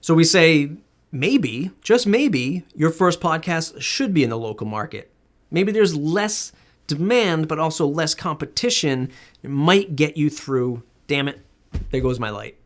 So we say maybe, just maybe, your first podcast should be in the local market. Maybe there's less demand, but also less competition. It might get you through. Damn it, there goes my light.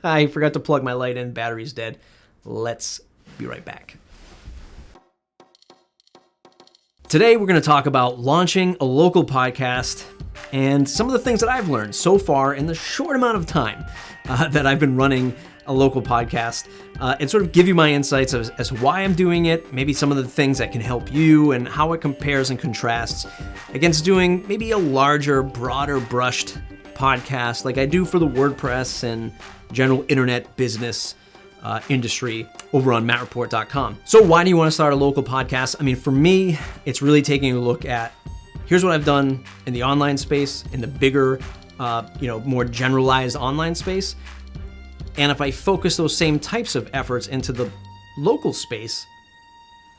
I forgot to plug my light in, battery's dead. Let's be right back. Today, we're going to talk about launching a local podcast and some of the things that I've learned so far in the short amount of time that I've been running a local podcast, and sort of give you my insights as to why I'm doing it, maybe some of the things that can help you, and how it compares and contrasts against doing maybe a larger, broader brushed podcast like I do for the WordPress and general internet business industry over on mattreport.com. So why do you want to start a local podcast? I mean, for me, it's really taking a look at, here's what I've done in the online space, in the bigger, more generalized online space. And if I focus those same types of efforts into the local space,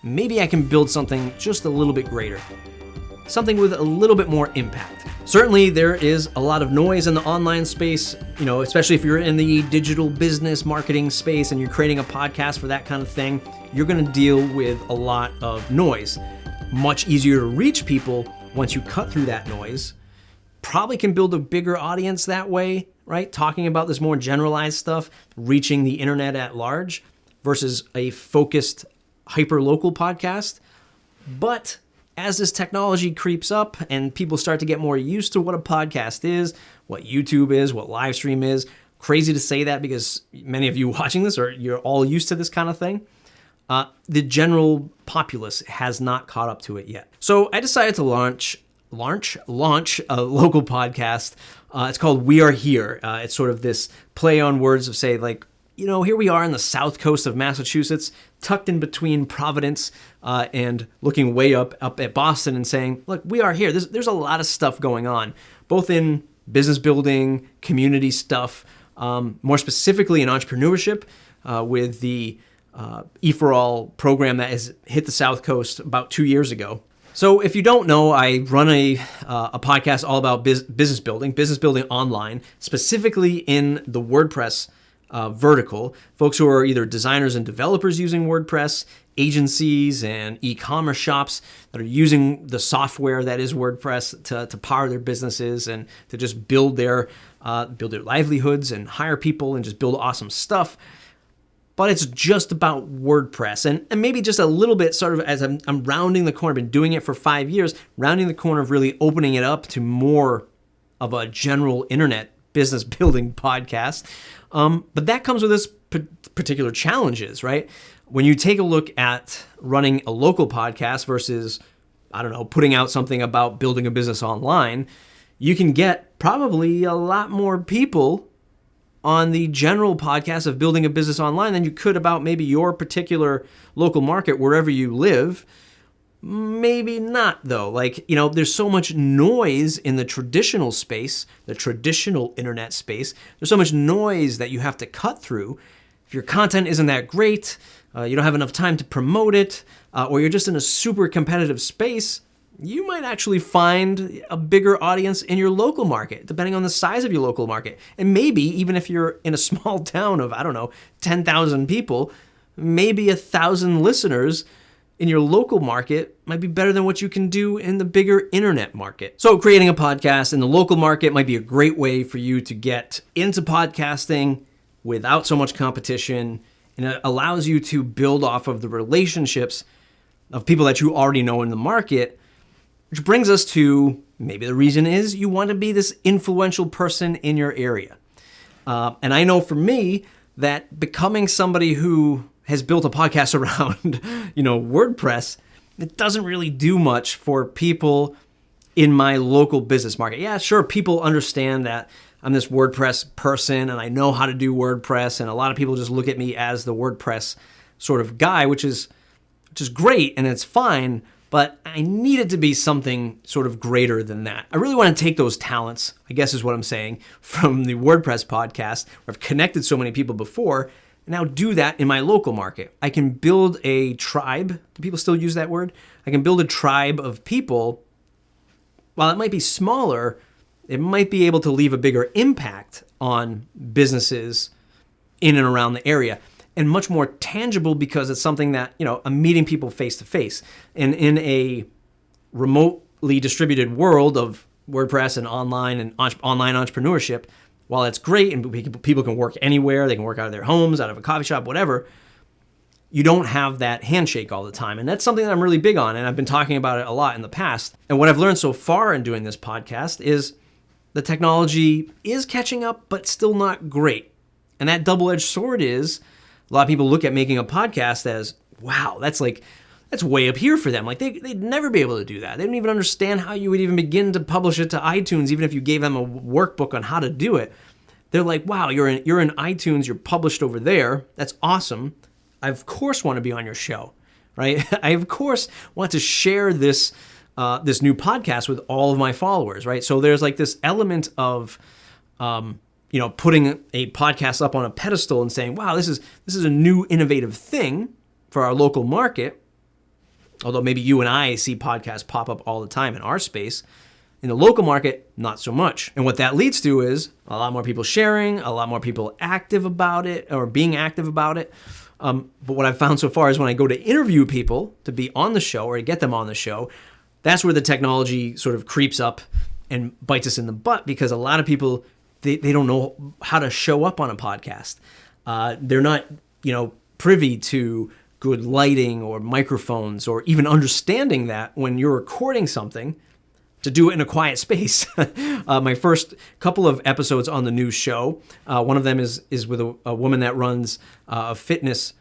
maybe I can build something just a little bit greater. Something with a little bit more impact. Certainly there is a lot of noise in the online space, especially if you're in the digital business marketing space and you're creating a podcast for that kind of thing, you're gonna deal with a lot of noise. Much easier to reach people once you cut through that noise. Probably can build a bigger audience that way, right? Talking about this more generalized stuff, reaching the internet at large versus a focused hyper-local podcast. But as this technology creeps up and people start to get more used to what a podcast is, what YouTube is, what live stream is, crazy to say that because many of you watching this you're all used to this kind of thing. The general populace has not caught up to it yet. So I decided to launch a local podcast. It's called We Are Here. It's sort of this play on words of say like, here we are in the south coast of Massachusetts, tucked in between Providence and looking way up at Boston and saying, look, we are here. There's a lot of stuff going on, both in business building, community stuff, more specifically in entrepreneurship with the E4All program that has hit the South Coast about 2 years ago. So if you don't know, I run a podcast all about business building online, specifically in the WordPress vertical. Folks who are either designers and developers using WordPress, agencies and e-commerce shops that are using the software that is WordPress to power their businesses and to just build their livelihoods and hire people and just build awesome stuff. But it's just about WordPress and maybe just a little bit sort of as I'm rounding the corner, been doing it for 5 years, rounding the corner of really opening it up to more of a general internet business building podcast. But that comes with its particular challenges, right? When you take a look at running a local podcast versus, putting out something about building a business online, you can get probably a lot more people on the general podcast of building a business online than you could about maybe your particular local market, wherever you live. Maybe not though. There's so much noise in the traditional space, the traditional internet space. There's so much noise that you have to cut through. If your content isn't that great, you don't have enough time to promote it, or you're just in a super competitive space, you might actually find a bigger audience in your local market, depending on the size of your local market. And maybe even if you're in a small town of, 10,000 people, maybe 1,000 listeners in your local market might be better than what you can do in the bigger internet market. So creating a podcast in the local market might be a great way for you to get into podcasting without so much competition, and it allows you to build off of the relationships of people that you already know in the market, which brings us to maybe the reason is you want to be this influential person in your area. And I know for me that becoming somebody who has built a podcast around, WordPress, it doesn't really do much for people in my local business market. Yeah, sure, people understand that I'm this WordPress person and I know how to do WordPress, and a lot of people just look at me as the WordPress sort of guy, which is great and it's fine, but I need it to be something sort of greater than that. I really want to take those talents, I guess is what I'm saying, from the WordPress podcast, where I've connected so many people before, and now do that in my local market. I can build a tribe. Do people still use that word? I can build a tribe of people. While it might be smaller, it might be able to leave a bigger impact on businesses in and around the area. and much more tangible because it's something that, I'm meeting people face to face. And in a remotely distributed world of WordPress and online entrepreneurship, while it's great and people can work anywhere, they can work out of their homes, out of a coffee shop, whatever, you don't have that handshake all the time. And that's something that I'm really big on, and I've been talking about it a lot in the past. And what I've learned so far in doing this podcast is the technology is catching up, but still not great. And that double-edged sword is, a lot of people look at making a podcast as, wow, that's way up here for them. Like they'd never be able to do that. They don't even understand how you would even begin to publish it to iTunes, even if you gave them a workbook on how to do it. They're like, wow, you're in iTunes, you're published over there. That's awesome. I, of course, want to be on your show, right? I, of course, want to share this new podcast with all of my followers, right? So there's like this element of, putting a podcast up on a pedestal and saying, wow, this is a new innovative thing for our local market. Although maybe you and I see podcasts pop up all the time in our space. In the local market, not so much. And what that leads to is a lot more people sharing, a lot more people active about it or being active about it. But what I've found so far is when I go to interview people to be on the show or to get them on the show, that's where the technology sort of creeps up and bites us in the butt, because a lot of people, they don't know how to show up on a podcast. They're not, privy to good lighting or microphones or even understanding that when you're recording something, to do it in a quiet space. My first couple of episodes on the new show, one of them is with a woman that runs a fitness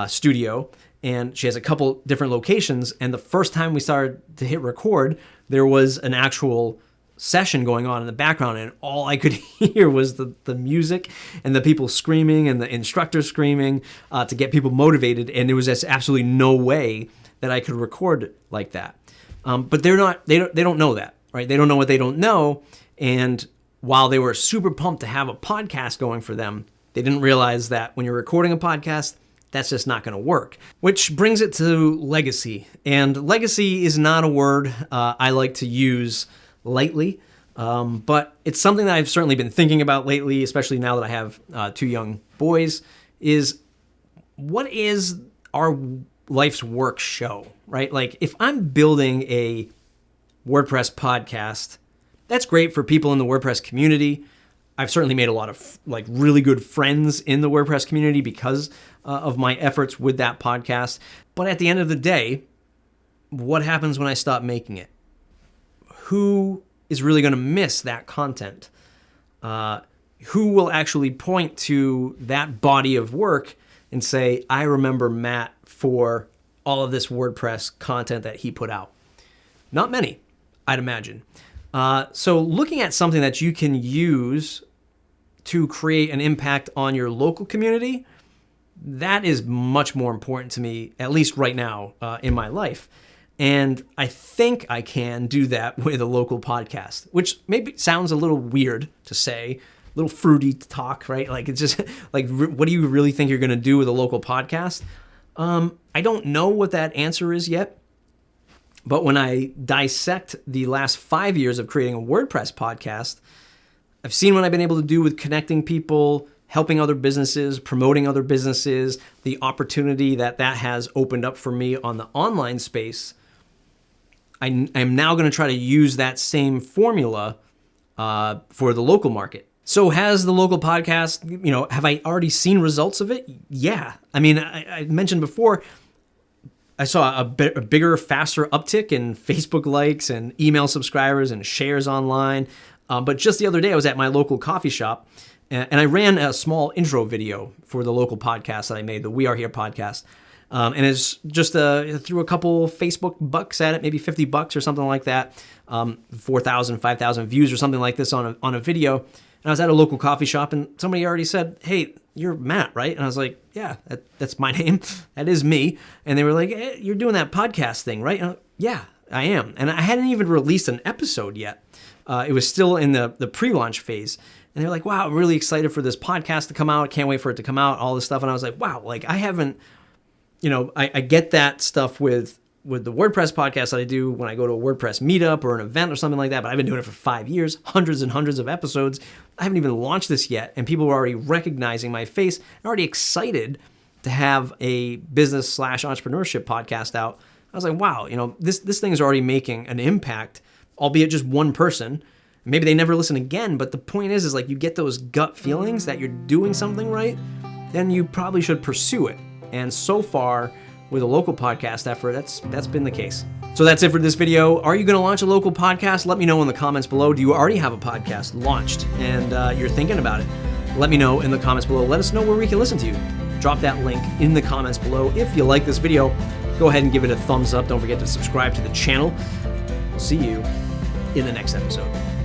studio, and she has a couple different locations. And the first time we started to hit record, there was an actual session going on in the background, and all I could hear was the music and the people screaming and the instructor screaming to get people motivated. And there was just absolutely no way that I could record like that. But they don't know that, right? They don't know what they don't know. And while they were super pumped to have a podcast going for them, they didn't realize that when you're recording a podcast, that's just not going to work. Which brings it to legacy. And legacy is not a word I like to use lightly, but it's something that I've certainly been thinking about lately, especially now that I have 2 young boys, is what is our life's work show, right? Like if I'm building a WordPress podcast, that's great for people in the WordPress community. I've certainly made a lot of really good friends in the WordPress community because of my efforts with that podcast. But at the end of the day, what happens when I stop making it? Who is really going to miss that content? Who will actually point to that body of work and say, I remember Matt for all of this WordPress content that he put out? Not many, I'd imagine. So looking at something that you can use to create an impact on your local community, that is much more important to me, at least right now in my life. And I think I can do that with a local podcast, which maybe sounds a little weird to say, a little fruity to talk, right? Like it's just like, what do you really think you're going to do with a local podcast? I don't know what that answer is yet. But when I dissect the last 5 years of creating a WordPress podcast, I've seen what I've been able to do with connecting people, helping other businesses, promoting other businesses, the opportunity that has opened up for me on the online space. I'm now going to try to use that same formula for the local market. So has the local podcast, have I already seen results of it? Yeah. I mean, I mentioned before, I saw a bigger, faster uptick in Facebook likes and email subscribers and shares online. But just the other day, I was at my local coffee shop, and I ran a small intro video for the local podcast that I made, the We Are Here podcast. And it's just threw a couple Facebook bucks at it, maybe $50 or something like that, 4,000, 5,000 views or something like this on a video. And I was at a local coffee shop, and somebody already said, "Hey, you're Matt, right?" And I was like, "Yeah, that's my name. That is me." And they were like, "Hey, you're doing that podcast thing, right?" And yeah, I am. And I hadn't even released an episode yet. It was still in the pre-launch phase. And they were like, "Wow, I'm really excited for this podcast to come out. Can't wait for it to come out," all this stuff. And I was like, wow, like I haven't, I get that stuff with the WordPress podcast that I do when I go to a WordPress meetup or an event or something like that, but I've been doing it for 5 years, hundreds and hundreds of episodes. I haven't even launched this yet, and people are already recognizing my face and already excited to have a business/entrepreneurship podcast out, I was like, wow, this thing is already making an impact, albeit just one person. Maybe they never listen again, but the point is like you get those gut feelings that you're doing something right, then you probably should pursue it. And so far, with a local podcast effort, that's been the case. So that's it for this video. Are you going to launch a local podcast? Let me know in the comments below. Do you already have a podcast launched and you're thinking about it? Let me know in the comments below. Let us know where we can listen to you. Drop that link in the comments below. If you like this video, go ahead and give it a thumbs up. Don't forget to subscribe to the channel. We'll see you in the next episode.